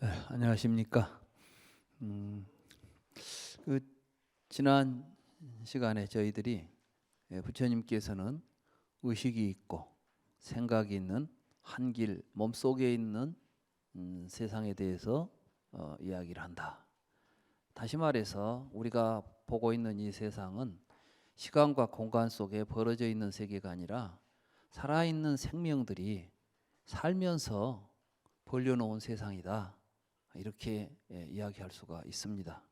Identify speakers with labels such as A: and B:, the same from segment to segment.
A: 안녕하십니까. 그 지난 시간에 저희들이 부처님께서는 의식이 있고 생각이 있는 한길 몸속에 있는 세상에 대해서 이야기를 한다. 다시 말해서 우리가 보고 있는 이 세상은 시간과 공간 속에 벌어져 있는 세계가 아니라 살아있는 생명들이 살면서 벌려놓은 세상이다. 이렇게 이야기할 수가 있습니다.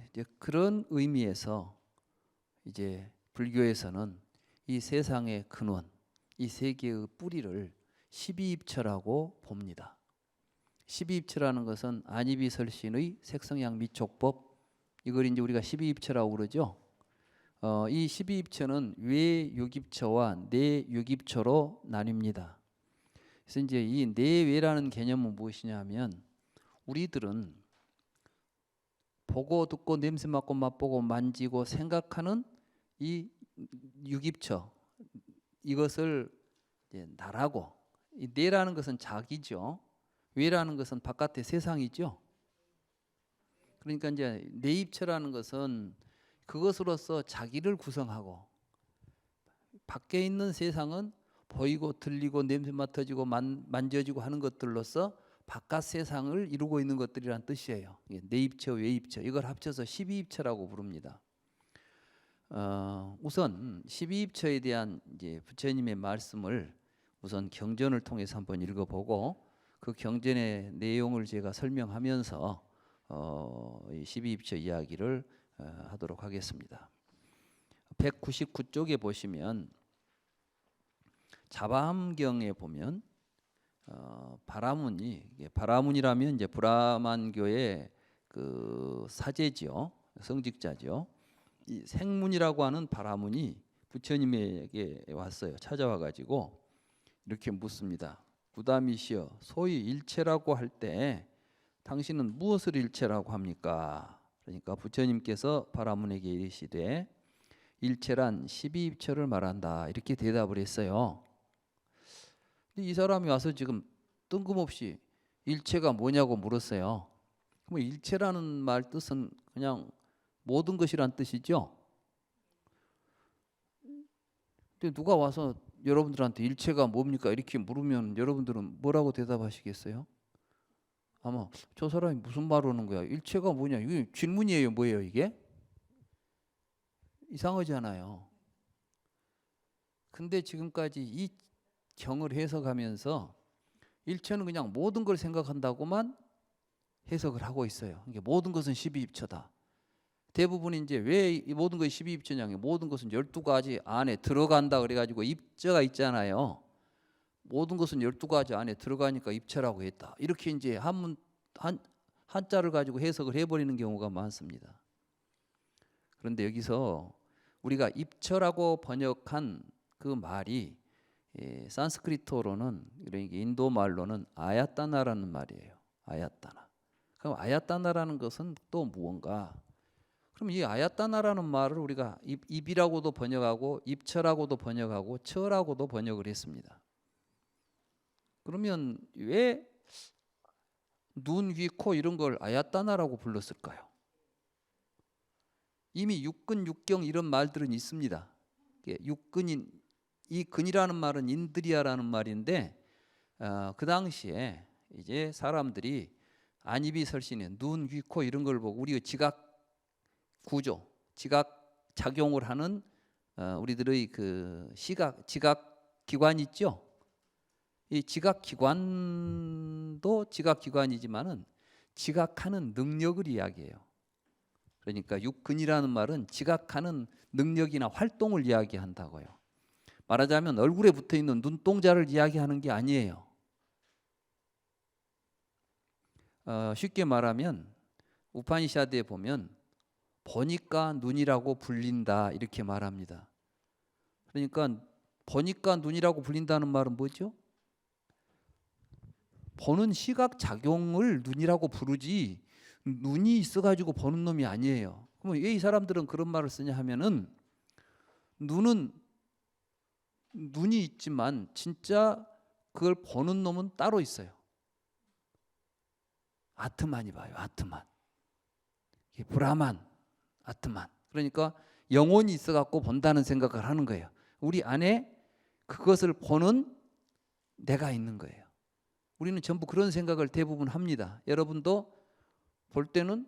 A: 이제 그런 의미에서 이제 불교에서는 이 세상의 근원, 이 세계의 뿌리를 12입처라고 봅니다. 12입처라는 것은 안이비설신의 색성양미촉법, 이걸 이제 우리가 12입처라고 그러죠. 이 12입처는 외육입처와 내육입처로 나뉩니다. 그래서 이제 이 내외라는 개념은 무엇이냐면 우리들은 보고 듣고 냄새 맡고 맛보고 만지고 생각하는 이 육입처, 이것을 이제 나라고, 이 내라는 것은 자기죠. 외라는 것은 바깥의 세상이죠. 그러니까 이제 내입처라는 것은 그것으로서 자기를 구성하고 밖에 있는 세상은 보이고 들리고 냄새 맡아지고 만져지고 하는 것들로서 바깥 세상을 이루고 있는 것들이란 뜻이에요. 내입처, 외입처, 이걸 합쳐서 12입처라고 부릅니다. 우선 12입처에 대한 이제 부처님의 말씀을 우선 경전을 통해서 한번 읽어보고 그 경전의 내용을 제가 설명하면서 이 12입처 이야기를 하도록 하겠습니다. 199쪽에 보시면 자바함경에 보면 바라문이라면 이제 브라만교의 그 사제지요, 성직자죠. 이 생문이라고 하는 바라문이 부처님에게 왔어요. 찾아와 가지고 이렇게 묻습니다. 부담이시여, 소위 일체라고 할 때 당신은 무엇을 일체라고 합니까? 그러니까 부처님께서 바라문에게 이르시되 일체란 12입처를 말한다, 이렇게 대답을 했어요. 이 사람이 와서 지금 뜬금없이 일체가 뭐냐고 물었어요. 그럼 일체라는 말 뜻은 그냥 모든 것이란 뜻이죠. 근데 누가 와서 여러분들한테 일체가 뭡니까 이렇게 물으면 여러분들은 뭐라고 대답하시겠어요? 아마 저 사람이 무슨 말 하는 거야? 일체가 뭐냐? 이게 질문이에요, 뭐예요 이게? 이상하잖아요. 근데 지금까지 이 경을 해석하면서 일체는 그냥 모든 걸 생각한다고만 해석을 하고 있어요. 이게 모든 것은 12입처다. 대부분 이제 왜 이 모든 것이 12입처냐? 모든 것은 12가지 안에 들어간다 그래가지고 입처가 있잖아요. 모든 것은 12가지 안에 들어가니까 입처라고 했다. 이렇게 이제 한자를 가지고 해석을 해버리는 경우가 많습니다. 그런데 여기서 우리가 입처라고 번역한 그 말이 산스크리트어로는, 그러니까 인도 말로는 아야따나라는 말이에요. 아야따나. 그럼 아야따나라는 것은 또 무언가? 그럼 이 아야따나라는 말을 우리가 입이라고도 번역하고 입처라고도 번역하고 처라고도 번역을 했습니다. 그러면 왜 눈, 귀, 코 이런 걸 아야따나라고 불렀을까요? 이미 육근, 육경 이런 말들은 있습니다. 육근인, 이 근이라는 말은 인드리아라는 말인데 그 당시에 이제 사람들이 안이비설신에 눈, 귀, 코 이런 걸 보고 우리의 지각 구조, 지각 작용을 하는 우리들의 그 지각 기관 있죠. 이 지각 기관도 지각 기관이지만은 지각하는 능력을 이야기해요. 그러니까 육근이라는 말은 지각하는 능력이나 활동을 이야기한다고요. 말하자면 얼굴에 붙어 있는 눈동자를 이야기하는 게 아니에요. 쉽게 말하면 우파니샤드에 보면 보니까 눈이라고 불린다, 이렇게 말합니다. 그러니까 보니까 눈이라고 불린다는 말은 뭐죠? 보는 시각 작용을 눈이라고 부르지 눈이 있어가지고 보는 놈이 아니에요. 그럼 왜 이 사람들은 그런 말을 쓰냐 하면은 눈은 눈이 있지만 진짜 그걸 보는 놈은 따로 있어요. 아트만이 봐요. 아트만. 이게 브라만, 아트만. 그러니까 영혼이 있어갖고 본다는 생각을 하는 거예요. 우리 안에 그것을 보는 내가 있는 거예요. 우리는 전부 그런 생각을 대부분 합니다. 여러분도 볼 때는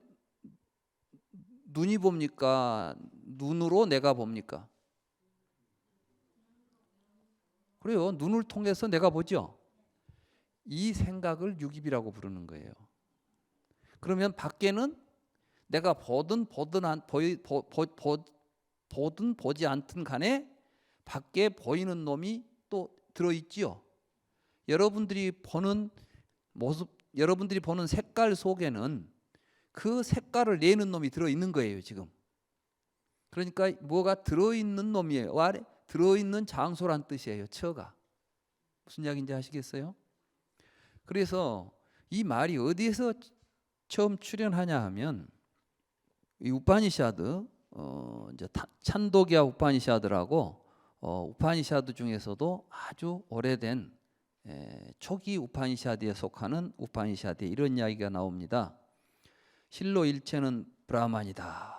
A: 눈이 봅니까? 눈으로 내가 봅니까? 그래요. 눈을 통해서 내가 보죠. 이 생각을 유깁이라고 부르는 거예요. 그러면 밖에는 내가 보든 보지 않든 간에 밖에 보이는 놈이 또 들어있지요. 여러분들이 보는 모습, 여러분들이 보는 색깔 속에는 그 색깔을 내는 놈이 들어있는 거예요, 지금. 그러니까 뭐가 들어있는 놈이에요. 들어있는 장소란 뜻이에요, 처가. 무슨 이야기인지 아시겠어요? 그래서 이 말이 어디에서 처음 출현하냐 하면 이 우파니샤드, 이제 찬도기아 우파니샤드라고 우파니샤드 중에서도 아주 오래된 초기 우파니샤드에 속하는 우파니샤드에 이런 이야기가 나옵니다. 실로 일체는 브라만이다.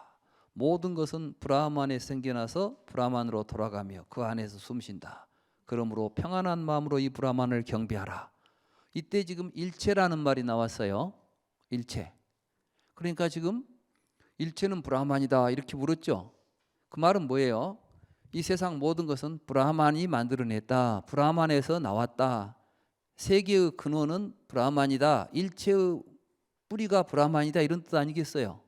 A: 모든 것은 브라만에 생겨나서 브라만으로 돌아가며 그 안에서 숨쉰다. 그러므로 평안한 마음으로 이 브라만을 경배하라. 이때 지금 일체라는 말이 나왔어요. 일체. 그러니까 지금 일체는 브라만이다 이렇게 물었죠. 그 말은 뭐예요? 이 세상 모든 것은 브라만이 만들어냈다. 브라만에서 나왔다. 세계의 근원은 브라만이다. 일체의 뿌리가 브라만이다 이런 뜻 아니겠어요?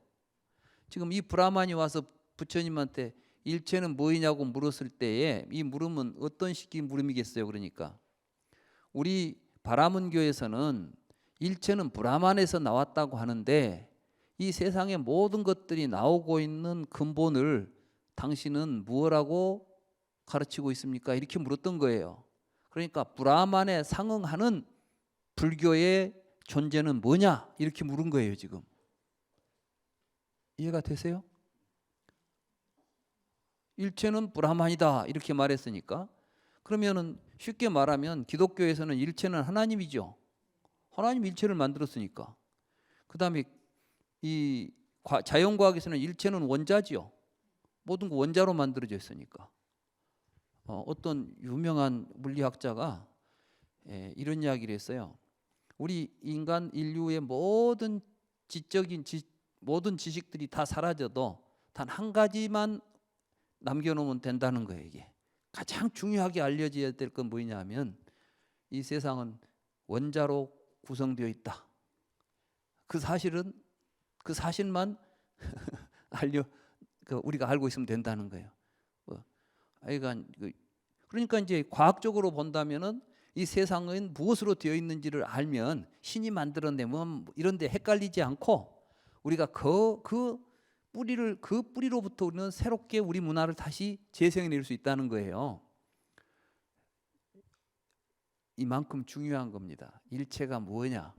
A: 지금 이 브라만이 와서 부처님한테 일체는 뭐이냐고 물었을 때에 이 물음은 어떤 식의 물음이겠어요? 그러니까 우리 바라문교에서는 일체는 브라만에서 나왔다고 하는데 이 세상의 모든 것들이 나오고 있는 근본을 당신은 무엇라고 가르치고 있습니까? 이렇게 물었던 거예요. 그러니까 브라만에 상응하는 불교의 존재는 뭐냐? 이렇게 물은 거예요, 지금. 이해가 되세요? 일체는 브라만이다 이렇게 말했으니까 그러면은 쉽게 말하면 기독교에서는 일체는 하나님이죠. 하나님 일체를 만들었으니까. 그 다음에 이 자연과학에서는 일체는 원자지요. 모든 거 원자로 만들어져 있으니까. 어떤 유명한 물리학자가 이런 이야기를 했어요. 우리 인간 인류의 모든 모든 지식들이 다 사라져도 단 한 가지만 남겨놓으면 된다는 거예요. 이게 가장 중요하게 알려져야 될 건 뭐냐면 이 세상은 원자로 구성되어 있다. 그 사실만 우리가 알고 있으면 된다는 거예요. 그러니까 이제 과학적으로 본다면은 이 세상은 무엇으로 되어 있는지를 알면 신이 만들어내면 이런데 헷갈리지 않고 우리가 그 뿌리로부터 우리는 새롭게 우리 문화를 다시 재생해낼 수 있다는 거예요. 이만큼 중요한 겁니다. 일체가 뭐냐?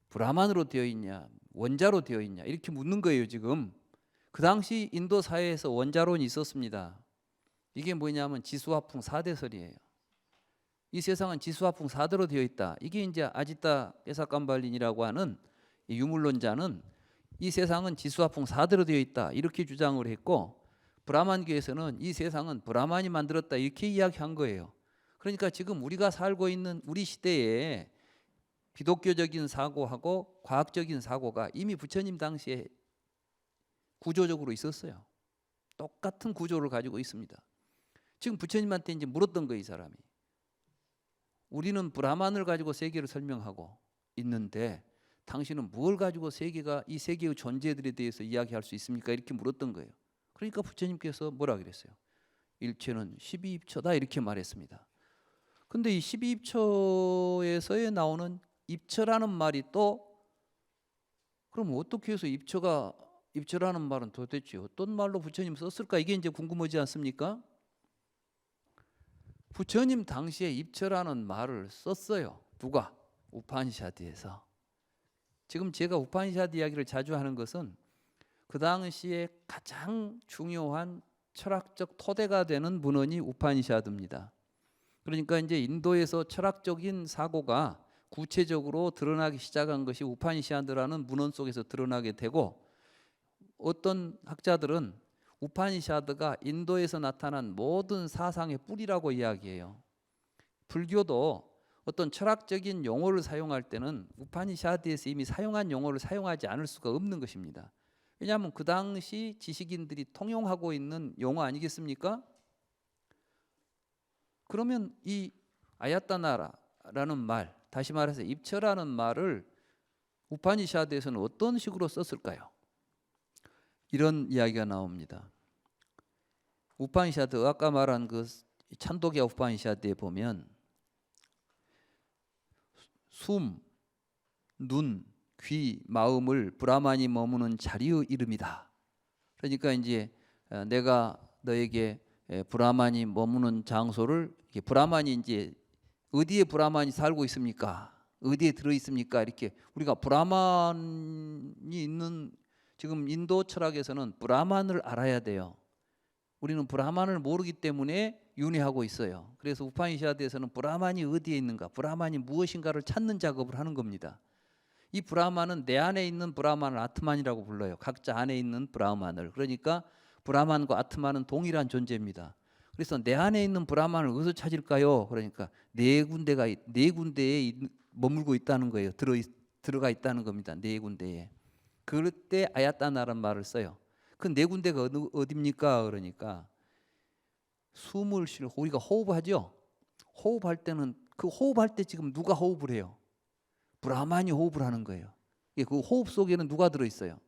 A: 브라만으로 되어 있냐? 원자로 되어 있냐? 이렇게 묻는 거예요, 지금. 그 당시 인도 사회에서 원자론이 있었습니다. 이게 뭐냐면 지수화풍 4대설이에요. 이 세상은 지수화풍 4대로 되어 있다. 이게 이제 아지타 에사캄발린이라고 하는 이 유물론자는 이 세상은 지수화풍 4대로 되어 있다. 이렇게 주장을 했고 브라만교에서는 이 세상은 브라만이 만들었다. 이렇게 이야기한 거예요. 그러니까 지금 우리가 살고 있는 우리 시대에 기독교적인 사고하고 과학적인 사고가 이미 부처님 당시에 구조적으로 있었어요. 똑같은 구조를 가지고 있습니다. 지금 부처님한테 이제 물었던 거예요, 이 사람이. 우리는 브라만을 가지고 세계를 설명하고 있는데 당신은 뭘 가지고 이 세계의 존재들에 대해서 이야기할 수 있습니까? 이렇게 물었던 거예요. 그러니까 부처님께서 뭐라 그랬어요? 일체는 12입처다 이렇게 말했습니다. 근데 이 12입처에서 나오는 입처라는 말이 또 그럼 어떻게 해서 입처라는 말은 도대체 어떤 말로 부처님 썼을까? 이게 이제 궁금하지 않습니까? 부처님 당시에 입처라는 말을 썼어요. 누가? 우파니샤드에서. 지금 제가 우파니샤드 이야기를 자주 하는 것은 그 당시에 가장 중요한 철학적 토대가 되는 문헌이 우파니샤드입니다. 그러니까 이제 인도에서 철학적인 사고가 구체적으로 드러나기 시작한 것이 우파니샤드라는 문헌 속에서 드러나게 되고, 어떤 학자들은 우파니샤드가 인도에서 나타난 모든 사상의 뿌리라고 이야기해요. 불교도 어떤 철학적인 용어를 사용할 때는 우파니샤드에서 이미 사용한 용어를 사용하지 않을 수가 없는 것입니다. 왜냐하면 그 당시 지식인들이 통용하고 있는 용어 아니겠습니까? 그러면 이 아야따나라는 말, 다시 말해서 입처라는 말을 우파니샤드에서는 어떤 식으로 썼을까요? 이런 이야기가 나옵니다. 우파니샤드, 아까 말한 그 찬도기야 우파니샤드에 보면 숨, 눈, 귀, 마음을 브라만이 머무는 자리의 이름이다. 그러니까 이제 내가 너에게 브라만이 머무는 장소를, 브라만이 이제 어디에 브라만이 살고 있습니까? 어디에 들어 있습니까? 이렇게 우리가 브라만이 있는, 지금 인도 철학에서는 브라만을 알아야 돼요. 우리는 브라만을 모르기 때문에 윤회하고 있어요. 그래서 우파니샤드에서는 브라만이 어디에 있는가, 브라만이 무엇인가를 찾는 작업을 하는 겁니다. 이 브라만은 내 안에 있는 브라만을 아트만이라고 불러요. 각자 안에 있는 브라만을. 그러니까 브라만과 아트만은 동일한 존재입니다. 그래서 내 안에 있는 브라만을 어디서 찾을까요? 그러니까 네 군데에 머물고 있다는 거예요. 들어가 있다는 겁니다. 네 군데에. 그럴 때 아야따나라는 말을 써요. 그 네 군데가 어디입니까? 그러니까 숨을 쉬고 우리가 호흡하죠. 호흡할 때는 그 호흡할 때 지금 누가 호흡을 해요? 브라만이 호흡을 하는 거예요. 그 호흡 속에는 누가 들어있어요?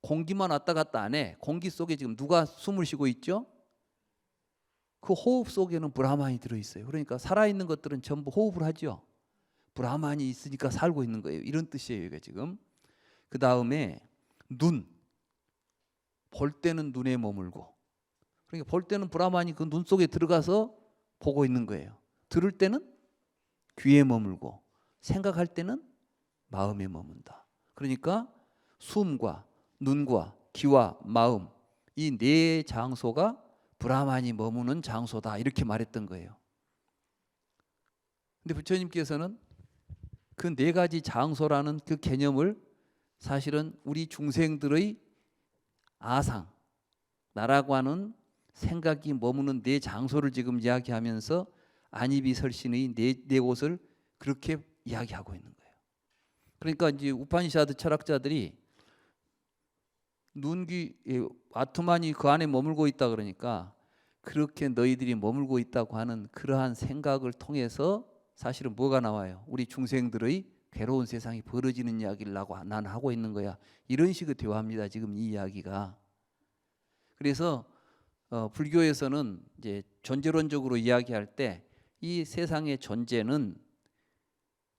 A: 공기만 왔다 갔다 안 해. 공기 속에 지금 누가 숨을 쉬고 있죠? 그 호흡 속에는 브라만이 들어있어요. 그러니까 살아있는 것들은 전부 호흡을 하죠. 브라만이 있으니까 살고 있는 거예요. 이런 뜻이에요. 이게 지금. 그 다음에 눈. 볼 때는 눈에 머물고, 그러니까 볼 때는 브라만이 그 눈 속에 들어가서 보고 있는 거예요. 들을 때는 귀에 머물고, 생각할 때는 마음에 머문다. 그러니까 숨과 눈과 귀와 마음, 이 네 장소가 브라만이 머무는 장소다, 이렇게 말했던 거예요. 근데 부처님께서는 그 네 가지 장소라는 그 개념을 사실은 우리 중생들의 아상, 나라고 하는 생각이 머무는 네 장소를 지금 이야기하면서 안이비설신의 네 곳을 그렇게 이야기하고 있는 거예요. 그러니까 이제 우파니샤드 철학자들이 눈귀 아투만이 그 안에 머물고 있다 그러니까 그렇게 너희들이 머물고 있다고 하는 그러한 생각을 통해서 사실은 뭐가 나와요? 우리 중생들의 괴로운 세상이 벌어지는 이야기를 난 하고 있는 거야. 이런 식의 대화입니다. 지금 이 이야기가. 그래서 불교에서는 이제 존재론적으로 이야기할 때 이 세상의 존재는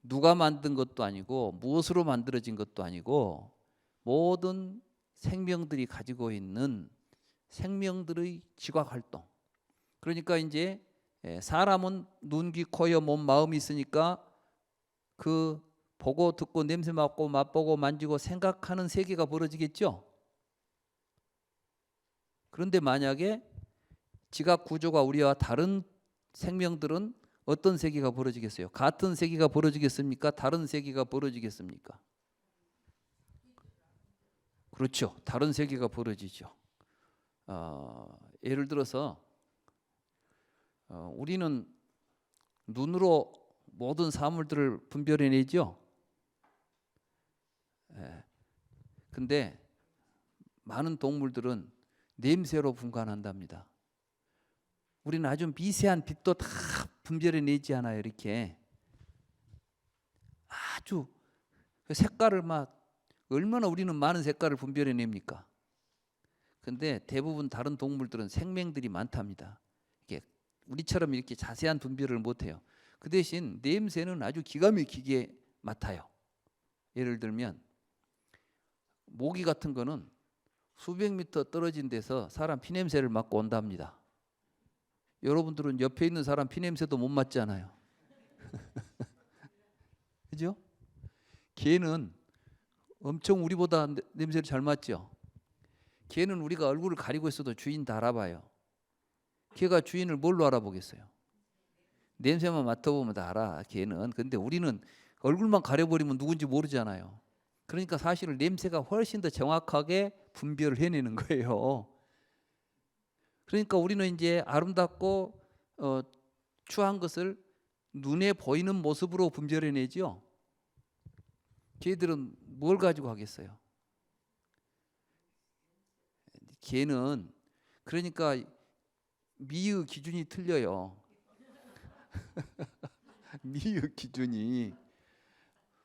A: 누가 만든 것도 아니고 무엇으로 만들어진 것도 아니고 모든 생명들이 가지고 있는 생명들의 지각 활동. 그러니까 이제 사람은 눈, 귀, 코, 여, 몸, 마음이 있으니까 그 보고 듣고 냄새 맡고 맛보고 만지고 생각하는 세계가 벌어지겠죠. 그런데 만약에 지각 구조가 우리와 다른 생명들은 어떤 세계가 벌어지겠어요? 같은 세계가 벌어지겠습니까? 다른 세계가 벌어지겠습니까? 그렇죠. 다른 세계가 벌어지죠. 예를 들어서 우리는 눈으로 모든 사물들을 분별해내죠. 근데 많은 동물들은 냄새로 분간한답니다. 우리는 아주 미세한 빛도 다 분별해내지 않아요. 이렇게 아주 색깔을 막 얼마나 우리는 많은 색깔을 분별해냅니까? 근데 대부분 다른 동물들은 생명들이 많답니다. 이게 우리처럼 이렇게 자세한 분별을 못해요. 그 대신 냄새는 아주 기가 막히게 맡아요. 예를 들면 모기 같은 거는 수백 미터 떨어진 데서 사람 피냄새를 맡고 온답니다. 여러분들은 옆에 있는 사람 피냄새도 못 맡잖아요. 그죠? 개는 엄청 우리보다 냄새를 잘 맡죠. 개는 우리가 얼굴을 가리고 있어도 주인 다 알아봐요. 개가 주인을 뭘로 알아보겠어요? 냄새만 맡아보면 다 알아, 걔는. 근데 우리는 얼굴만 가려버리면 누군지 모르잖아요. 그러니까 사실은 냄새가 훨씬 더 정확하게 분별을 해내는 거예요. 그러니까 우리는 이제 아름답고 추한 것을 눈에 보이는 모습으로 분별해내죠. 걔들은 뭘 가지고 하겠어요? 걔는 그러니까 미의 기준이 틀려요. 미의 기준이.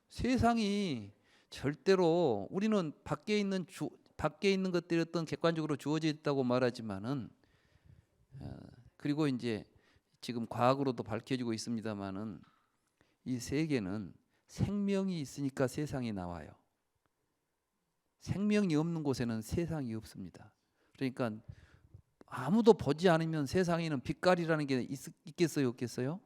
A: 세상이 절대로 우리는 밖에 있는 것들이 어떤 객관적으로 주어져 있다고 말하지만은 그리고 이제 지금 과학으로도 밝혀지고 있습니다만은 이 세계는 생명이 있으니까 세상이 나와요. 생명이 없는 곳에는 세상이 없습니다. 그러니까 아무도 보지 않으면 세상에는 빛깔이라는 게 있겠어요, 없겠어요?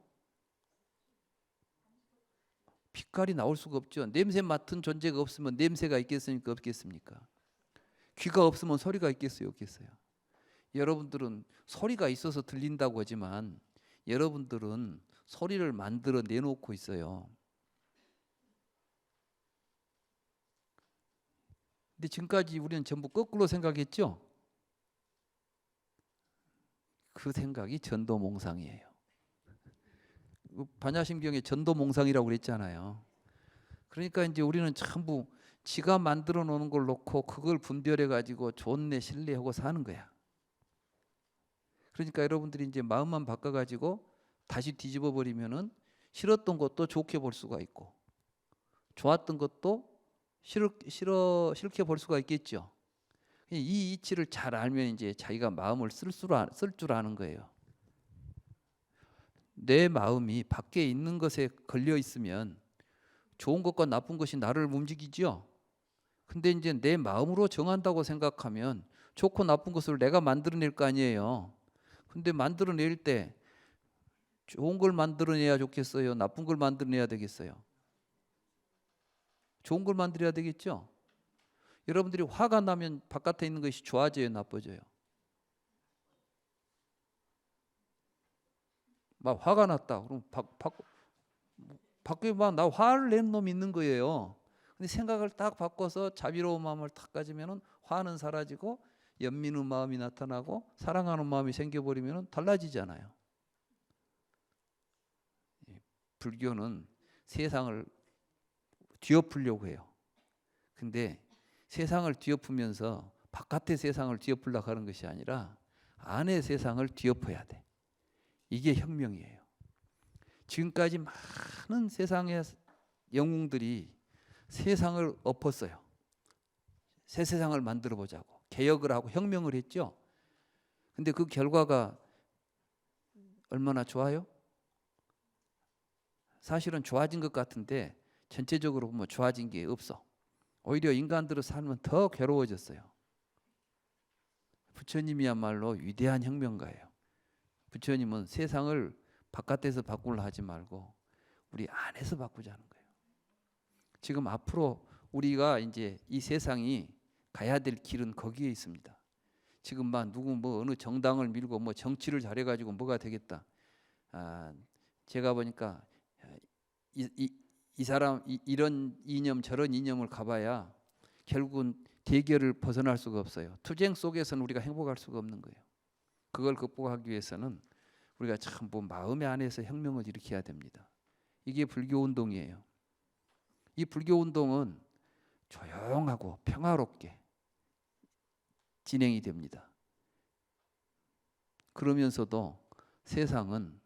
A: 빛깔이 나올 수가 없죠. 냄새 맡은 존재가 없으면 냄새가 있겠습니까, 없겠습니까? 귀가 없으면 소리가 있겠어요, 없겠어요? 여러분들은 소리가 있어서 들린다고 하지만 여러분들은 소리를 만들어 내놓고 있어요. 근데 지금까지 우리는 전부 거꾸로 생각했죠? 그 생각이 전도몽상이에요. 반야심경에 전도몽상이라고 그랬잖아요. 그러니까 이제 우리는 전부 지가 만들어 놓은 걸 놓고 그걸 분별해 가지고 좋네 신뢰하고 사는 거야. 그러니까 여러분들이 이제 마음만 바꿔 가지고 다시 뒤집어 버리면은 싫었던 것도 좋게 볼 수가 있고 좋았던 것도 싫게 볼 수가 있겠죠. 이 이치를 잘 알면 이제 자기가 마음을 쓸 줄 아는 거예요. 내 마음이 밖에 있는 것에 걸려 있으면 좋은 것과 나쁜 것이 나를 움직이죠. 근데 이제 내 마음으로 정한다고 생각하면 좋고 나쁜 것을 내가 만들어낼 거 아니에요. 근데 만들어낼 때 좋은 걸 만들어내야 좋겠어요? 나쁜 걸 만들어내야 되겠어요? 좋은 걸 만들어야 되겠죠? 여러분들이 화가 나면 바깥에 있는 것이 좋아져요, 나빠져요? 막 화가 났다. 그럼 밖에 막 나 화를 낸 놈이 있는 거예요. 근데 생각을 딱 바꿔서 자비로운 마음을 딱 가지면은 화는 사라지고 연민의 마음이 나타나고 사랑하는 마음이 생겨버리면은 달라지잖아요. 불교는 세상을 뒤엎으려고 해요. 근데 세상을 뒤엎으면서 바깥의 세상을 뒤엎으려고 하는 것이 아니라 안의 세상을 뒤엎어야 돼. 이게 혁명이에요. 지금까지 많은 세상의 영웅들이 세상을 엎었어요. 새 세상을 만들어 보자고 개혁을 하고 혁명을 했죠. 근데 그 결과가 얼마나 좋아요? 사실은 좋아진 것 같은데 전체적으로 보면 좋아진 게 없어. 오히려 인간들을 살면 더 괴로워졌어요. 부처님이야말로 위대한 혁명가예요. 부처님은 세상을 바깥에서 바꾸려 하지 말고 우리 안에서 바꾸자는 거예요. 지금 앞으로 우리가 이제 이 세상이 가야 될 길은 거기에 있습니다. 지금 막 누구 뭐 어느 정당을 밀고 뭐 정치를 잘해가지고 뭐가 되겠다. 제가 보니까 이 사람 이런 이념 저런 이념을 가봐야 결국은 대결을 벗어날 수가 없어요. 투쟁 속에서는 우리가 행복할 수가 없는 거예요. 그걸 극복하기 위해서는 우리가 전부 마음의 안에서 혁명을 일으켜야 됩니다. 이게 불교 운동이에요. 이 불교 운동은 조용하고 평화롭게 진행이 됩니다. 그러면서도 세상은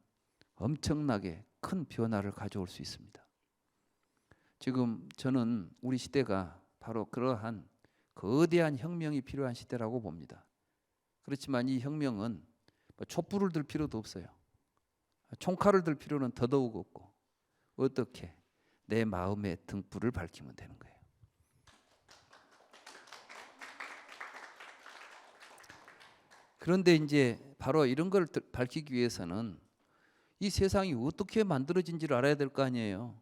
A: 엄청나게 큰 변화를 가져올 수 있습니다. 지금 저는 우리 시대가 바로 그러한 거대한 혁명이 필요한 시대라고 봅니다. 그렇지만 이 혁명은 촛불을 들 필요도 없어요. 총칼을 들 필요는 더더욱 없고 어떻게 내 마음의 등불을 밝히면 되는 거예요. 그런데 이제 바로 이런 걸 밝히기 위해서는 이 세상이 어떻게 만들어진지를 알아야 될 거 아니에요.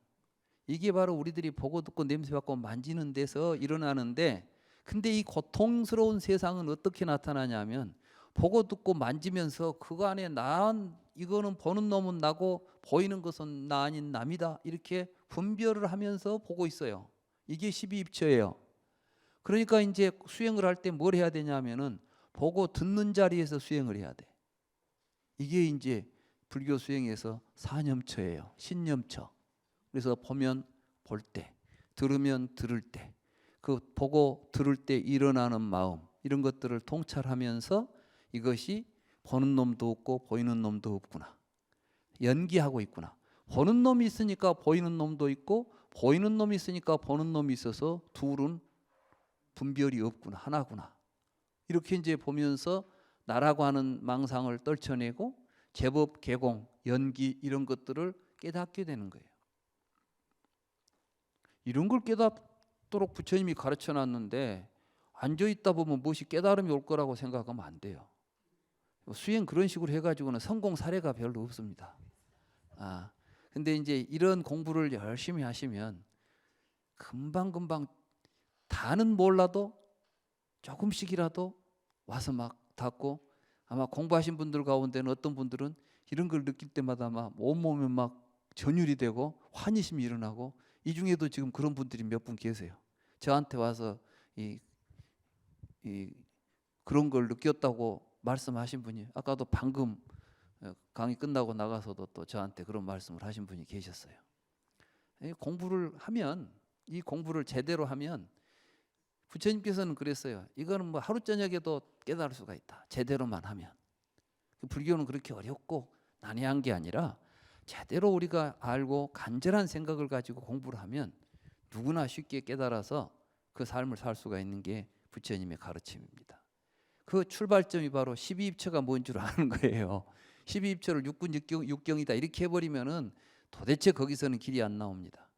A: 이게 바로 우리들이 보고 듣고 냄새 맡고 만지는 데서 일어나는데 근데 이 고통스러운 세상은 어떻게 나타나냐면 보고 듣고 만지면서 그거 안에 이거는 보는 놈은 나고 보이는 것은 나 아닌 남이다, 이렇게 분별을 하면서 보고 있어요. 이게 12입처예요. 그러니까 이제 수행을 할 때 뭘 해야 되냐면은 보고 듣는 자리에서 수행을 해야 돼. 이게 이제 불교 수행에서 사념처예요. 신념처. 그래서 보면 볼 때, 들으면 들을 때, 그 보고 들을 때 일어나는 마음, 이런 것들을 통찰하면서 이것이 보는 놈도 없고 보이는 놈도 없구나, 연기하고 있구나. 보는 놈이 있으니까 보이는 놈도 있고 보이는 놈이 있으니까 보는 놈이 있어서 둘은 분별이 없구나, 하나구나. 이렇게 이제 보면서 나라고 하는 망상을 떨쳐내고 제법, 개공, 연기 이런 것들을 깨닫게 되는 거예요. 이런 걸 깨닫도록 부처님이 가르쳐 놨는데 앉아있다 보면 무엇이 깨달음이 올 거라고 생각하면 안 돼요. 수행 그런 식으로 해가지고는 성공 사례가 별로 없습니다. 근데 이제 이런 공부를 열심히 하시면 금방금방 다는 몰라도 조금씩이라도 와서 막 닿고, 아마 공부하신 분들 가운데는 어떤 분들은 이런 걸 느낄 때마다 막 온몸에 막 전율이 되고 환희심이 일어나고, 이 중에도 지금 그런 분들이 몇 분 계세요. 저한테 와서 그런 걸 느꼈다고 말씀하신 분이 아까도 방금 강의 끝나고 나가서도 또 저한테 그런 말씀을 하신 분이 계셨어요. 공부를 하면, 이 공부를 제대로 하면, 부처님께서는 그랬어요. 이거는 뭐 하루 저녁에도 깨달을 수가 있다, 제대로만 하면. 불교는 그렇게 어렵고 난해한 게 아니라 제대로 우리가 알고 간절한 생각을 가지고 공부를 하면 누구나 쉽게 깨달아서 그 삶을 살 수가 있는 게 부처님의 가르침입니다. 그 출발점이 바로 12입처가 뭔 줄 아는 거예요. 12입처를 육군 육경이다 이렇게 해버리면은 도대체 거기서는 길이 안 나옵니다.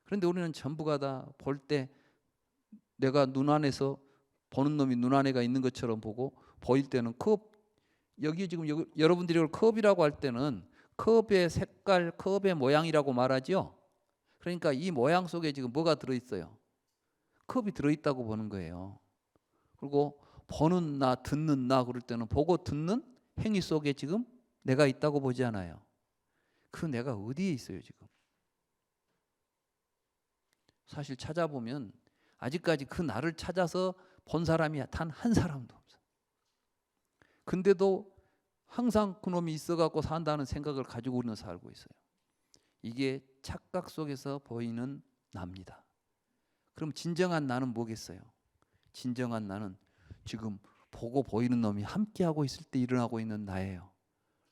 A: 그런데 우리는 전부가 다 볼 때 내가 눈 안에서 보는 놈이 눈 안에가 있는 것처럼 보고, 보일 때는 여기 지금 여러분들이 이걸 컵이라고 할 때는 컵의 색깔, 컵의 모양이라고 말하죠. 그러니까 이 모양 속에 지금 뭐가 들어있어요? 컵이 들어있다고 보는 거예요. 그리고 보는 나, 듣는 나 그럴 때는 보고 듣는 행위 속에 지금 내가 있다고 보지 않아요. 그 내가 어디에 있어요 지금? 사실 찾아보면 아직까지 그 나를 찾아서 본 사람이 단 한 사람도 없어. 근데도 항상 그놈이 있어갖고 산다는 생각을 가지고 우리는 살고 있어요. 이게 착각 속에서 보이는 나입니다. 그럼 진정한 나는 뭐겠어요? 진정한 나는 지금 보고 보이는 놈이 함께하고 있을 때 일어나고 있는 나예요.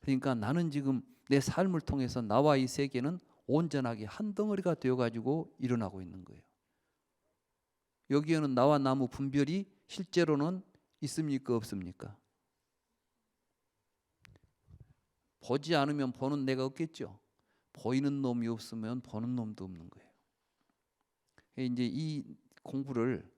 A: 그러니까 나는 지금 내 삶을 통해서 나와 이 세계는 온전하게 한 덩어리가 되어가지고 일어나고 있는 거예요. 여기에는 나와 나무 분별이 실제로는 있습니까 없습니까? 보지 않으면 보는 내가 없겠죠. 보이는 놈이 없으면 보는 놈도 없는 거예요. 이제 이 공부를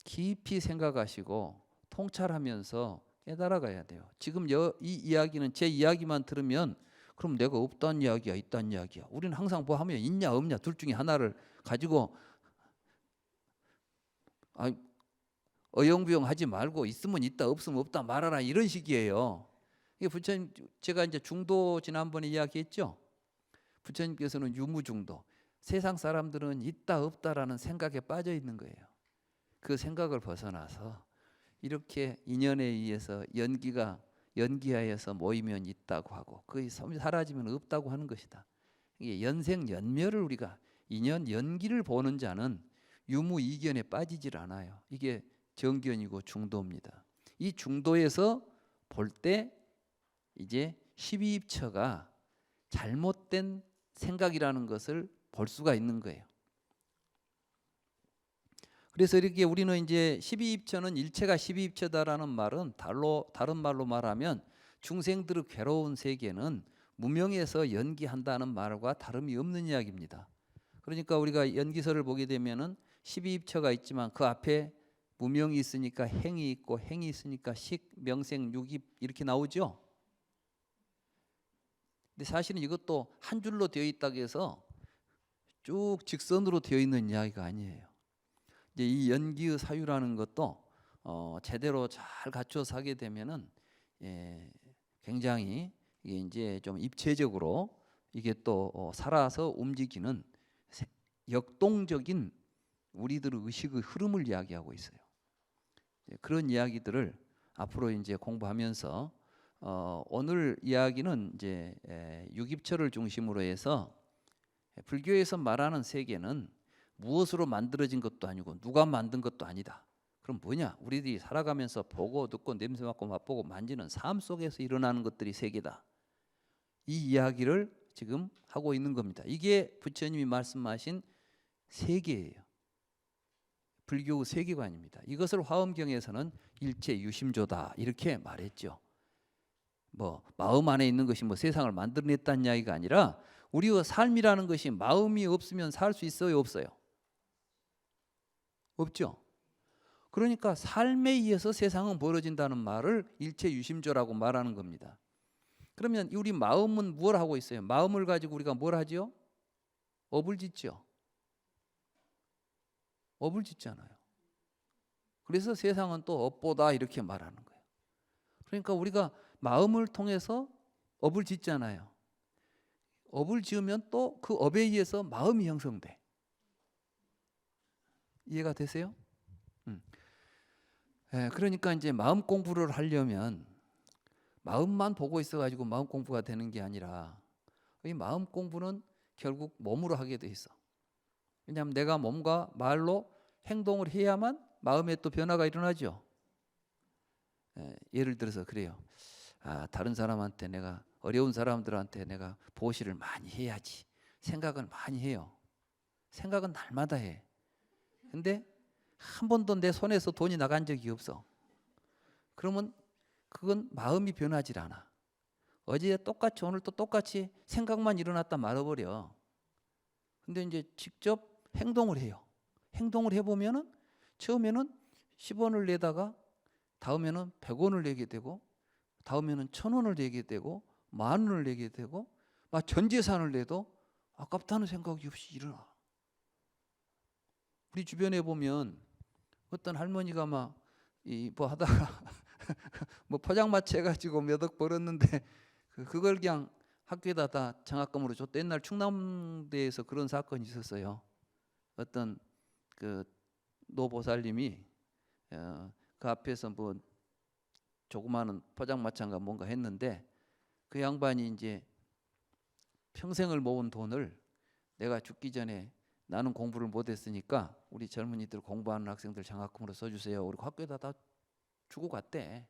A: 깊이 생각하시고 통찰하면서 깨달아가야 돼요. 지금 이 이야기는 제 이야기만 들으면 그럼 내가 없다는 이야기야, 있다는 이야기야. 우리는 항상 뭐 하면 있냐 없냐 둘 중에 하나를 가지고 어영부영 하지 말고 있으면 있다 없으면 없다 말하라, 이런 식이에요. 이게 부처님, 제가 이제 중도 지난번에 이야기했죠. 부처님께서는 유무중도, 세상 사람들은 있다 없다라는 생각에 빠져 있는 거예요. 그 생각을 벗어나서 이렇게 인연에 의해서 연기하여서 모이면 있다고 하고 그게 사라지면 없다고 하는 것이다. 이게 연생연멸을 우리가 인연 연기를 보는 자는 유무이견에 빠지질 않아요. 이게 정견이고 중도입니다. 이 중도에서 볼 때 이제 12입처가 잘못된 생각이라는 것을 볼 수가 있는 거예요. 그래서 이렇게 우리는 이제 12입처는 일체가 12입처다라는 말은 다른 말로 말하면 중생들의 괴로운 세계는 무명에서 연기한다는 말과 다름이 없는 이야기입니다. 그러니까 우리가 연기서를 보게 되면은 12입처가 있지만 그 앞에 무명이 있으니까 행이 있고 행이 있으니까 식, 명생, 육입 이렇게 나오죠. 근데 사실은 이것도 한 줄로 되어 있다고 해서 쭉 직선으로 되어 있는 이야기가 아니에요. 이제 이 연기의 사유라는 것도 제대로 잘 갖춰서 하게 되면은 굉장히 이게 이제 좀 입체적으로 이게 또 살아서 움직이는 역동적인 우리들의 의식의 흐름을 이야기하고 있어요. 그런 이야기들을 앞으로 이제 공부하면서 오늘 이야기는 이제 유깁철을 중심으로 해서 불교에서 말하는 세계는 무엇으로 만들어진 것도 아니고 누가 만든 것도 아니다. 그럼 뭐냐? 우리들이 살아가면서 보고 듣고 냄새 맡고 맛보고 만지는 삶 속에서 일어나는 것들이 세계다. 이 이야기를 지금 하고 있는 겁니다. 이게 부처님이 말씀하신 세계예요. 불교의 세계관입니다. 이것을 화엄경에서는 일체 유심조다 이렇게 말했죠. 뭐 마음 안에 있는 것이 뭐 세상을 만들어냈다는 이야기가 아니라 우리의 삶이라는 것이 마음이 없으면 살 수 있어요, 없어요? 없죠. 그러니까 삶에 의해서 세상은 벌어진다는 말을 일체 유심조라고 말하는 겁니다. 그러면 우리 마음은 뭘 하고 있어요? 마음을 가지고 우리가 뭘 하죠? 업을 짓죠. 업을 짓잖아요. 그래서 세상은 또 업보다 이렇게 말하는 거예요. 그러니까 우리가 마음을 통해서 업을 짓잖아요. 업을 지으면 또 그 업에 의해서 마음이 형성돼. 이해가 되세요? 그러니까 이제 마음 공부를 하려면 마음만 보고 있어가지고 마음 공부가 되는 게 아니라 이 마음 공부는 결국 몸으로 하게 돼 있어. 왜냐하면 내가 몸과 말로 행동을 해야만 마음에 또 변화가 일어나죠. 예를 들어서 그래요. 다른 사람한테 내가 어려운 사람들한테 내가 보시를 많이 해야지. 생각은 많이 해요. 생각은 날마다 해. 근데 한 번도 내 손에서 돈이 나간 적이 없어. 그러면 그건 마음이 변하질 않아. 어제 똑같이 오늘 또 똑같이 생각만 일어났다 말아버려. 근데 이제 직접 행동을 해요. 행동을 해보면은 처음에는 10원을 내다가 다음에는 100원을 내게 되고 다음에는 1000원을 내게 되고 10,000원을 내게 되고 막 전 재산을 내도 아깝다는 생각이 없이 일어나. 우리 주변에 보면 어떤 할머니가 막 뭐 하다가 뭐 포장마차 해가지고 몇 억 벌었는데 그걸 그냥 학교에다 다 장학금으로 줬대. 옛날 충남대에서 그런 사건이 있었어요. 어떤 그 노보살님이 그 앞에서 뭐 조그마한 포장마차인가 뭔가 했는데 그 양반이 이제 평생을 모은 돈을 내가 죽기 전에 나는 공부를 못했으니까 우리 젊은이들 공부하는 학생들 장학금으로 써주세요. 그리고 학교에다 다 주고 갔대.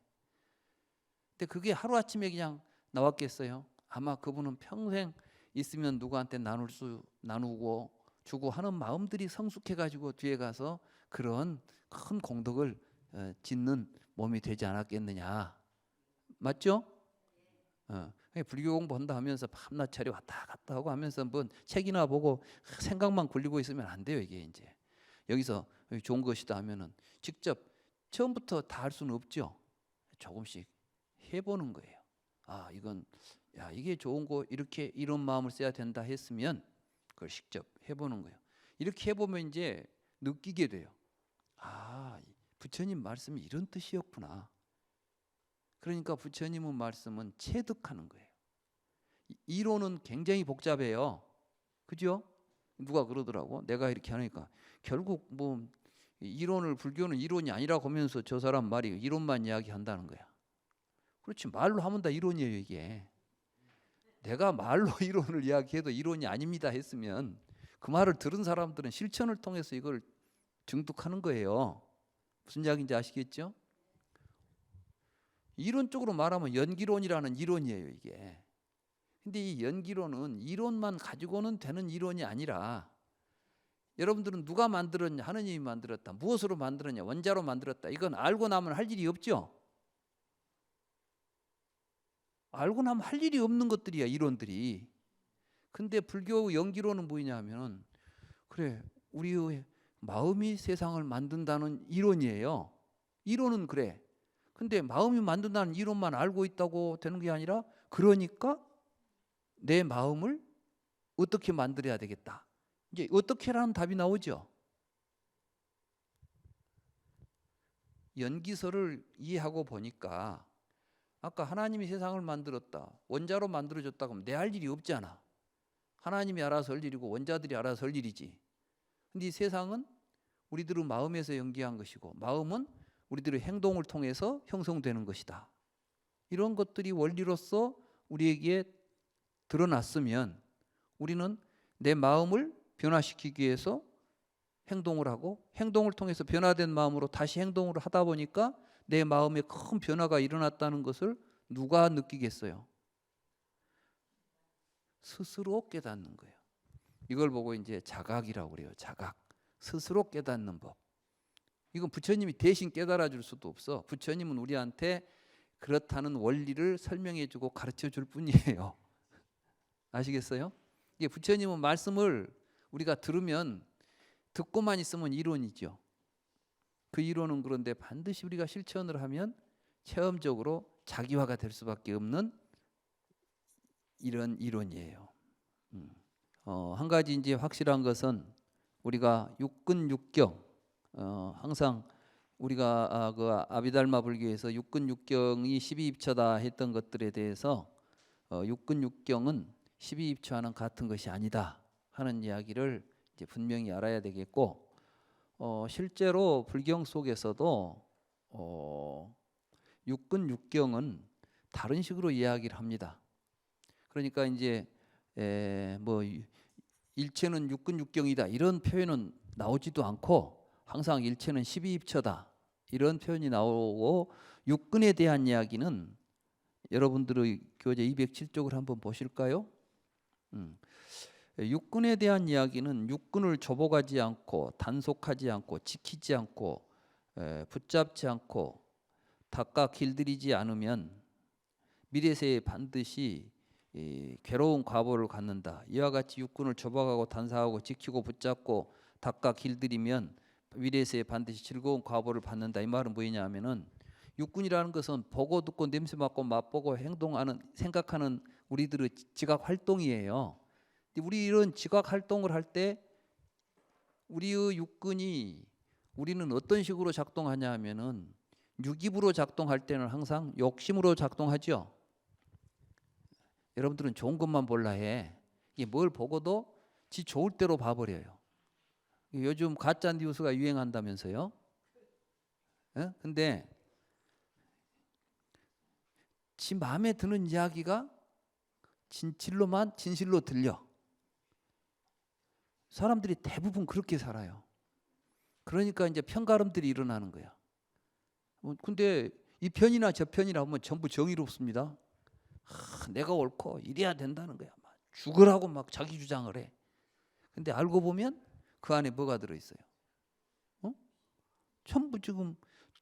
A: 근데 그게 하루아침에 그냥 나왔겠어요? 아마 그분은 평생 있으면 누구한테 나누고 주고 하는 마음들이 성숙해가지고 뒤에 가서 그런 큰 공덕을 짓는 몸이 되지 않았겠느냐. 맞죠? 불교 공부한다 하면서 밤낮 차려 왔다 갔다 하고 하면서 뭐 책이나 보고 생각만 굴리고 있으면 안 돼요. 이게 이제 여기서 좋은 것이다 하면은 직접 처음부터 다 할 수는 없죠. 조금씩 해보는 거예요. 이건 이게 좋은 거 이렇게 이런 마음을 써야 된다 했으면 그걸 직접 해보는 거예요. 이렇게 해보면 이제 느끼게 돼요. 부처님 말씀이 이런 뜻이었구나. 그러니까 부처님의 말씀은 체득하는 거예요. 이론은 굉장히 복잡해요. 그죠? 누가 그러더라고. 내가 이렇게 하니까 결국 뭐 이론을 불교는 이론이 아니라고 하면서 저 사람 말이 이론만 이야기한다는 거야. 그렇지, 말로 하면 다 이론이에요. 이게 내가 말로 이론을 이야기해도 이론이 아닙니다 했으면 그 말을 들은 사람들은 실천을 통해서 이걸 증득하는 거예요. 무슨 이야기인지 아시겠죠? 이론적으로 말하면 연기론이라는 이론이에요. 이게. 근데 이 연기론은 이론만 가지고는 되는 이론이 아니라 여러분들은 누가 만들었냐? 하느님이 만들었다. 무엇으로 만들었냐? 원자로 만들었다. 이건 알고 나면 할 일이 없죠. 알고 나면 할 일이 없는 것들이야, 이론들이. 근데 불교 연기론은 뭐냐 하면 그래, 우리의 마음이 세상을 만든다는 이론이에요. 이론은 그래. 근데 마음이 만든다는 이론만 알고 있다고 되는 게 아니라 그러니까 내 마음을 어떻게 만들어야 되겠다. 이제 어떻게라는 답이 나오죠. 연기설을 이해하고 보니까 아까 하나님이 세상을 만들었다, 원자로 만들어줬다 그러면 내 할 일이 없잖아. 하나님이 알아서 할 일이고 원자들이 알아서 할 일이지. 근데 이 세상은 우리들의 마음에서 연기한 것이고 마음은 우리들의 행동을 통해서 형성되는 것이다. 이런 것들이 원리로서 우리에게 드러났으면 우리는 내 마음을 변화시키기 위해서 행동을 하고 행동을 통해서 변화된 마음으로 다시 행동을 하다 보니까 내 마음에 큰 변화가 일어났다는 것을 누가 느끼겠어요? 스스로 깨닫는 거예요. 이걸 보고 이제 자각이라고 그래요. 자각. 스스로 깨닫는 법. 이건 부처님이 대신 깨달아 줄 수도 없어. 부처님은 우리한테 그렇다는 원리를 설명해 주고 가르쳐 줄 뿐이에요. 아시겠어요? 이게 부처님은 말씀을 우리가 들으면 듣고만 있으면 이론이죠. 그 이론은 그런데 반드시 우리가 실천을 하면 체험적으로 자기화가 될 수밖에 없는 이런 이론이에요. 한 가지 이제 확실한 것은 우리가 육근 육경, 항상 우리가 그 아비달마 불교에서 육근 육경이 12입처다 했던 것들에 대해서 육근 육경은 12입처와는 같은 것이 아니다 하는 이야기를 이제 분명히 알아야 되겠고, 실제로 불경 속에서도 육근 육경은 다른 식으로 이야기를 합니다. 그러니까 이제 뭐 일체는 육근 육경이다 이런 표현은 나오지도 않고 항상 일체는 12입처다 이런 표현이 나오고, 육근에 대한 이야기는 여러분들의 교재 207쪽을 한번 보실까요? 육근에 대한 이야기는 육근을 조복하지 않고 단속하지 않고 지키지 않고 붙잡지 않고 닦아 길들이지 않으면 미래세에 반드시 괴로운 과보를 갖는다. 이와 같이 육근을 조복하고 단속하고 지키고 붙잡고 닦아 길들이면 미래세에 반드시 즐거운 과보를 받는다. 이 말은 뭐냐 하면은 육근이라는 것은 보고 듣고 냄새 맡고 맛보고 행동하는 생각하는 우리들의 지각 활동이에요. 우리 이런 지각 활동을 할 때 우리의 육근이 우리는 어떤 식으로 작동하냐 하면은 육입으로 작동할 때는 항상 욕심으로 작동하죠. 여러분들은 좋은 것만 볼라 해. 이게 뭘 보고도 지 좋을 대로 봐버려요. 요즘 가짜 뉴스가 유행한다면서요. 근데 지 마음에 드는 이야기가 진실로 들려. 사람들이 대부분 그렇게 살아요. 그러니까 이제 편가름들이 일어나는 거야. 근데 이 편이나 저 편이나 하면 전부 정의롭습니다. 내가 옳고 이래야 된다는 거야. 막 죽으라고 막 자기 주장을 해. 근데 알고 보면 그 안에 뭐가 들어있어요? 전부 지금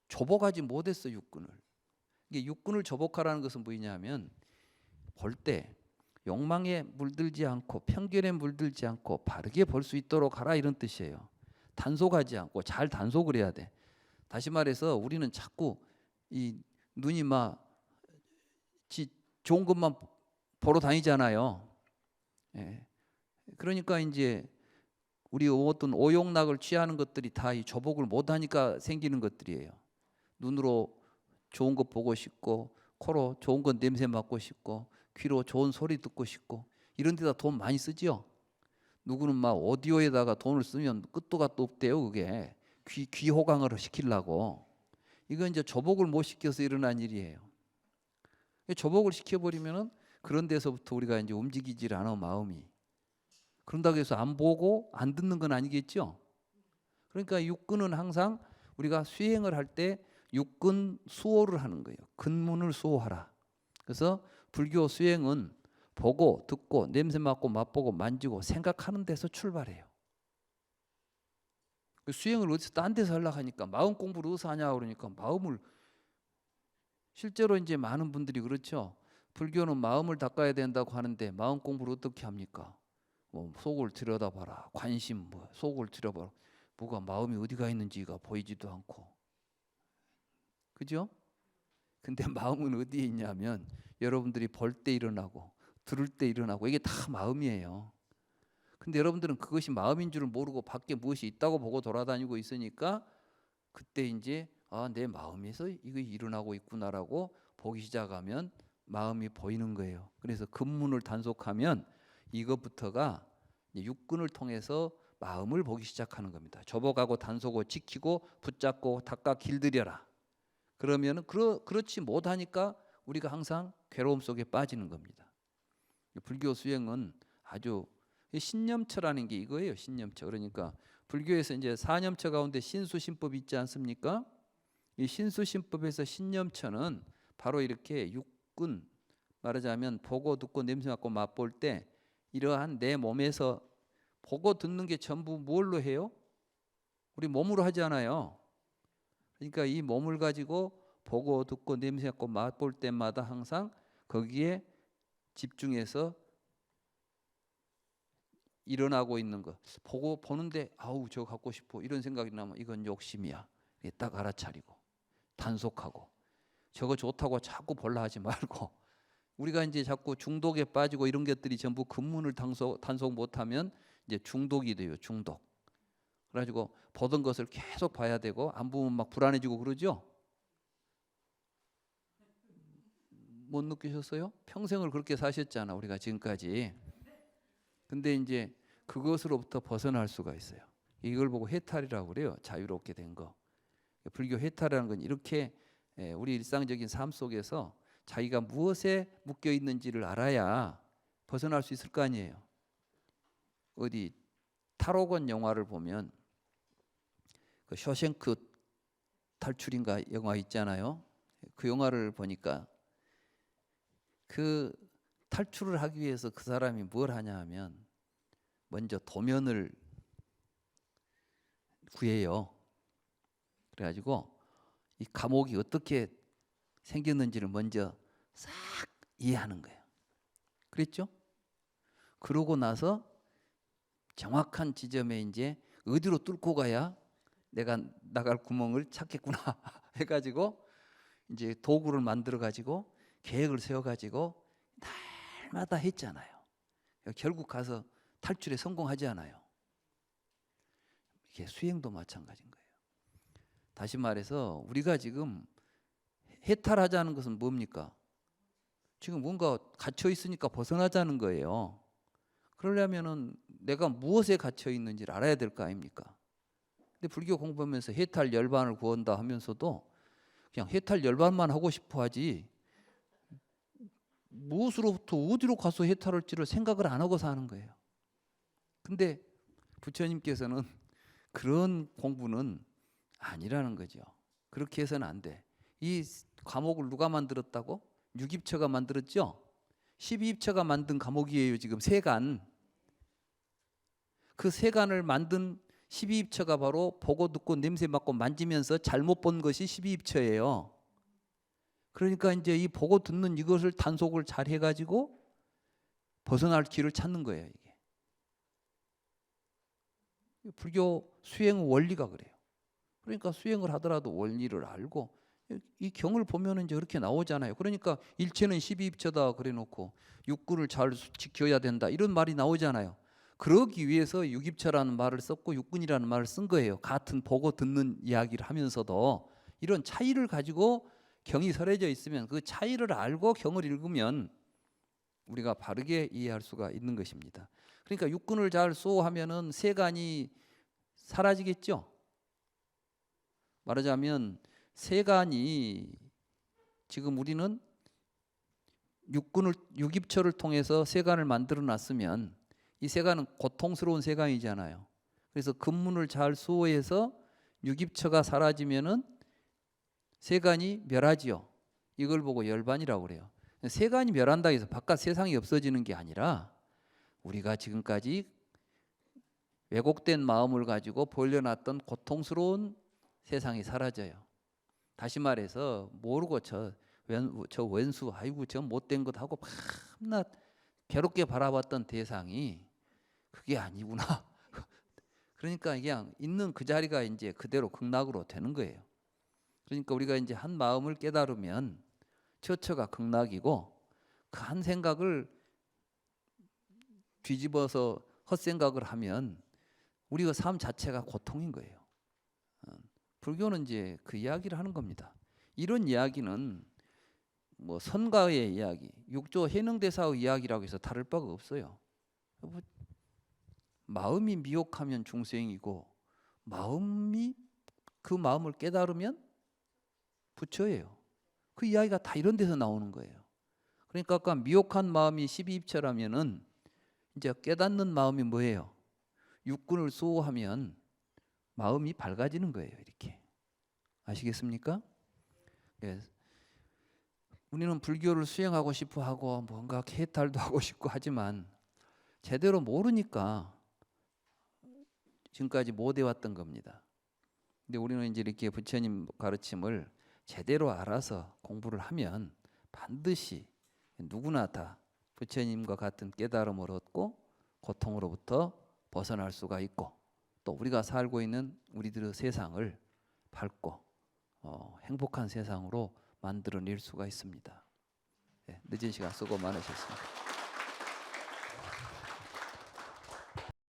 A: 조복하지 못했어 육근을. 이게 육근을 조복하라는 것은 뭐냐면 볼 때 욕망에 물들지 않고 편견에 물들지 않고 바르게 볼 수 있도록 하라 이런 뜻이에요. 단속하지 않고 잘 단속을 해야 돼. 다시 말해서 우리는 자꾸 이 눈이 막 좋은 것만 보러 다니잖아요. 예. 그러니까 이제 우리 어떤 오용락을 취하는 것들이 다 이 조복을 못하니까 생기는 것들이에요. 눈으로 좋은 것 보고 싶고, 코로 좋은 것 냄새 맡고 싶고, 귀로 좋은 소리 듣고 싶고, 이런 데다 돈 많이 쓰지요. 누구는 막 오디오에다가 돈을 쓰면 끝도 갓도 없대요. 그게 귀 호강을 시키려고. 이건 이제 조복을 못 시켜서 일어난 일이에요. 조복을 시켜버리면은 그런 데서부터 우리가 이제 움직이질 않아 마음이. 그런다고 해서 안 보고 안 듣는 건 아니겠죠. 그러니까 육근은 항상 우리가 수행을 할 때 육근 수호를 하는 거예요. 근문을 수호하라. 그래서 불교 수행은 보고 듣고 냄새 맡고 맛보고 만지고 생각하는 데서 출발해요. 수행을 어디서 딴 데서 하려고 하니까 마음 공부를 어디서 하냐 그러니까 마음을, 실제로 이제 많은 분들이 그렇죠. 불교는 마음을 닦아야 된다고 하는데 마음 공부를 어떻게 합니까? 뭐 속을 들여다봐라. 관심 뭐 속을 들여봐라. 뭐가 마음이 어디가 있는지가 보이지도 않고. 그죠? 근데 마음은 어디에 있냐면 여러분들이 볼 때 일어나고 들을 때 일어나고 이게 다 마음이에요. 근데 여러분들은 그것이 마음인 줄을 모르고 밖에 무엇이 있다고 보고 돌아다니고 있으니까 그때 이제 아, 내 마음에서 이거 일어나고 있구나라고 보기 시작하면 마음이 보이는 거예요. 그래서 근문을 단속하면 이것부터가 육근을 통해서 마음을 보기 시작하는 겁니다. 조복하고 단속을 지키고 붙잡고 닦아 길들여라. 그러면은 그렇지 못하니까 우리가 항상 괴로움 속에 빠지는 겁니다. 불교 수행은 아주 신념처라는 게 이거예요. 신념처. 그러니까 불교에서 이제 사념처 가운데 신수신법이 있지 않습니까? 이 신수신법에서 신념처는 바로 이렇게 육근, 말하자면 보고 듣고 냄새 맡고 맛볼 때 이러한 내 몸에서 보고 듣는 게 전부 뭘로 해요? 우리 몸으로 하지 않아요. 그러니까 이 몸을 가지고 보고 듣고 냄새 맡고 맛볼 때마다 항상 거기에 집중해서 일어나고 있는 거. 보는데 아우 저거 갖고 싶어 이런 생각이 나면 이건 욕심이야. 딱 알아차리고 단속하고 저거 좋다고 자꾸 볼라 하지 말고 우리가 이제 자꾸 중독에 빠지고 이런 것들이 전부 근문을 단속 못하면 이제 중독이 돼요. 중독. 그래가지고 보던 것을 계속 봐야 되고 안 보면 막 불안해지고 그러죠. 못 느끼셨어요? 평생을 그렇게 사셨잖아 우리가 지금까지. 근데 이제 그것으로부터 벗어날 수가 있어요. 이걸 보고 해탈이라고 그래요. 자유롭게 된 거. 불교 해탈이라는 건 이렇게 우리 일상적인 삶 속에서 자기가 무엇에 묶여 있는지를 알아야 벗어날 수 있을 거 아니에요. 어디 탈옥원 영화를 보면 그 쇼생크 탈출인가 영화 있잖아요. 그 영화를 보니까 그 탈출을 하기 위해서 그 사람이 뭘 하냐 하면 먼저 도면을 구해요. 그래가지고 이 감옥이 어떻게 생겼는지를 먼저 싹 이해하는 거예요. 그랬죠? 그러고 나서 정확한 지점에 이제 어디로 뚫고 가야 내가 나갈 구멍을 찾겠구나 해가지고 이제 도구를 만들어 가지고 계획을 세워 가지고 날마다 했잖아요. 결국 가서 탈출에 성공하지 않아요. 이게 수행도 마찬가지인 거예요. 다시 말해서 우리가 지금 해탈하자는 것은 뭡니까? 지금 뭔가 갇혀 있으니까 벗어나자는 거예요. 그러려면은 내가 무엇에 갇혀 있는지를 알아야 될 거 아닙니까? 근데 불교 공부하면서 해탈 열반을 구한다 하면서도 그냥 해탈 열반만 하고 싶어 하지 무엇으로부터 어디로 가서 해탈할지를 생각을 안 하고 사는 거예요. 근데 부처님께서는 그런 공부는 아니라는 거죠. 그렇게 해서는 안 돼. 이 감옥을 누가 만들었다고? 유깁처가 만들었죠. 12입처가 만든 감옥이에요. 지금 세간. 그 세간을 만든 12입처가 바로 보고 듣고 냄새 맡고 만지면서 잘못 본 것이 12입처예요. 그러니까 이제 이 보고 듣는 이것을 단속을 잘 해가지고 벗어날 길을 찾는 거예요. 이게 불교 수행 원리가 그래요. 그러니까 수행을 하더라도 원리를 알고 이 경을 보면 이제 그렇게 나오잖아요. 그러니까 일체는 12입처다 그래놓고 육군을 잘 지켜야 된다 이런 말이 나오잖아요. 그러기 위해서 육입처라는 말을 썼고 육군이라는 말을 쓴 거예요. 같은 보고 듣는 이야기를 하면서도 이런 차이를 가지고 경이 설해져 있으면 그 차이를 알고 경을 읽으면 우리가 바르게 이해할 수가 있는 것입니다. 그러니까 육군을 잘 수호하면은 세간이 사라지겠죠. 말하자면 세간이 지금 우리는 육입처를 통해서 세간을 만들어 놨으면 이 세간은 고통스러운 세간이잖아요. 그래서 근문을 잘 수호해서 육입처가 사라지면은 세간이 멸하지요. 이걸 보고 열반이라고 그래요. 세간이 멸한다 해서 바깥 세상이 없어지는 게 아니라 우리가 지금까지 왜곡된 마음을 가지고 벌려놨던 고통스러운 세상이 사라져요. 다시 말해서 모르고 저 원수 아이고 저 못된 것 하고 밤낮 괴롭게 바라봤던 대상이 그게 아니구나. 그러니까 그냥 있는 그 자리가 이제 그대로 극락으로 되는 거예요. 그러니까 우리가 이제 한 마음을 깨달으면 처처가 극락이고 그 한 생각을 뒤집어서 헛생각을 하면 우리가 삶 자체가 고통인 거예요. 불교는 이제 그 이야기를 하는 겁니다. 이런 이야기는 뭐 선가의 이야기, 육조 해능대사의 이야기라고 해서 다를 바가 없어요. 마음이 미혹하면 중생이고 마음이 그 마음을 깨달으면 부처예요. 그 이야기가 다 이런 데서 나오는 거예요. 그러니까 아까 미혹한 마음이 12입처라면은 이제 깨닫는 마음이 뭐예요? 육군을 수호하면 마음이 밝아지는 거예요. 이렇게 아시겠습니까? 예. 우리는 불교를 수행하고 싶어 하고 뭔가 해탈도 하고 싶고 하지만 제대로 모르니까 지금까지 못 해왔던 겁니다. 근데 우리는 이제 이렇게 부처님 가르침을 제대로 알아서 공부를 하면 반드시 누구나 다 부처님과 같은 깨달음을 얻고 고통으로부터 벗어날 수가 있고 또 우리가 살고 있는 우리들의 세상을 밝고 행복한 세상으로 만들어낼 수가 있습니다. 네, 늦은 시간 수고 많으셨습니다.